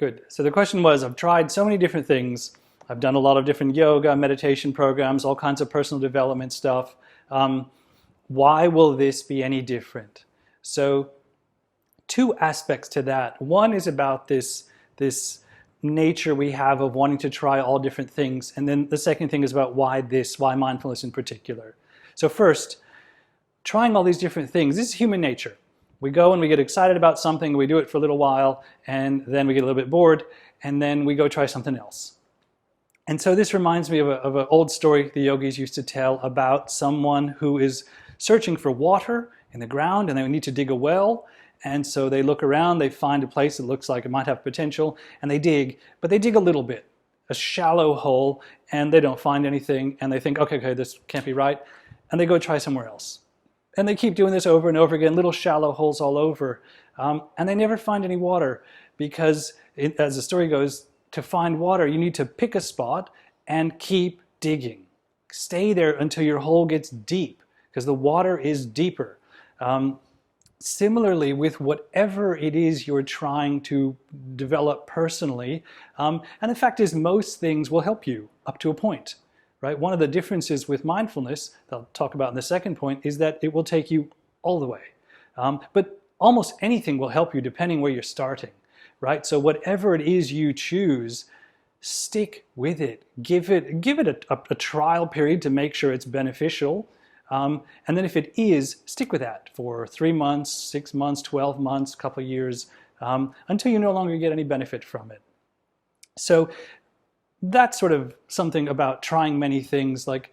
Good. So the question was, I've tried so many different things. I've done a lot of different yoga, meditation programs, all kinds of personal development stuff. Why will this be any different? So two aspects to that. One is about this nature we have of wanting to try all different things. And then the second thing is about why mindfulness in particular. So first, trying all these different things. This is human nature. We go and we get excited about something, we do it for a little while, and then we get a little bit bored, and then we go try something else. And so this reminds me of an old story the yogis used to tell about someone who is searching for water in the ground, and they need to dig a well. And so they look around, they find a place that looks like it might have potential, and they dig, but they dig a little bit, a shallow hole, and they don't find anything, and they think, okay, this can't be right, and they go try somewhere else. And they keep doing this over and over again, little shallow holes all over. And they never find any water because, as the story goes, to find water, you need to pick a spot and keep digging. Stay there until your hole gets deep because the water is deeper. Similarly, with whatever it is you're trying to develop personally, and the fact is most things will help you up to a point. Right? One of the differences with mindfulness, that I'll talk about in the second point, is that it will take you all the way. But almost anything will help you depending where you're starting. Right? So whatever it is you choose, stick with it. Give it a trial period to make sure it's beneficial. And then if it is, stick with that for 3 months, 6 months, 12 months, a couple of years, until you no longer get any benefit from it. So that's sort of something about trying many things, like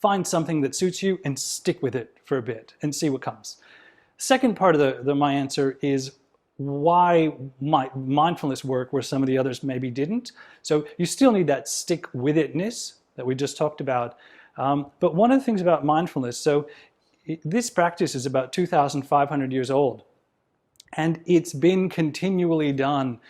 find something that suits you and stick with it for a bit and see what comes. Second part of my answer is why mindfulness work where some of the others maybe didn't. So you still need that stick with itness that we just talked about. But one of the things about mindfulness, so this practice is about 2,500 years old, and it's been continually done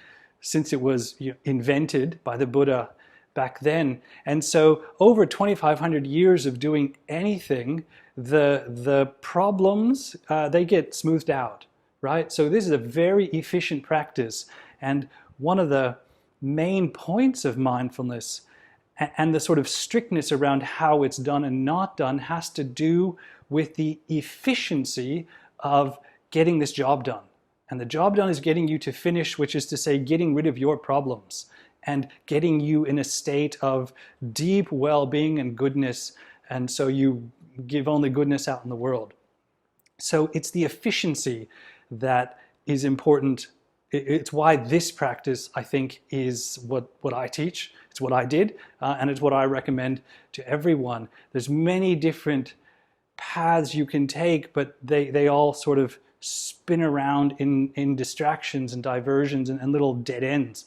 since it was invented by the Buddha back then. And so over 2,500 years of doing anything, the problems, they get smoothed out, right? So this is a very efficient practice. And one of the main points of mindfulness and the sort of strictness around how it's done and not done has to do with the efficiency of getting this job done. And the job done is getting you to finish, which is to say getting rid of your problems and getting you in a state of deep well-being and goodness. And so you give only goodness out in the world. So it's the efficiency that is important. It's why this practice, I think, is what I teach. It's what I did, and it's what I recommend to everyone. There's many different paths you can take, but they all sort of spin around in distractions and diversions and little dead ends.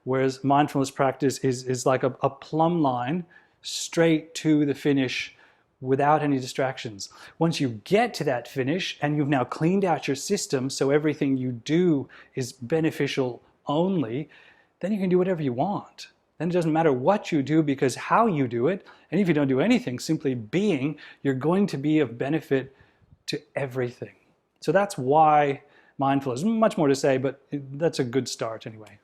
Whereas mindfulness practice is like a plumb line straight to the finish without any distractions. Once you get to that finish and you've now cleaned out your system so everything you do is beneficial only, then you can do whatever you want. Then it doesn't matter what you do because how you do it, and if you don't do anything, simply being, you're going to be of benefit to everything. So that's why mindfulness, much more to say, but that's a good start anyway.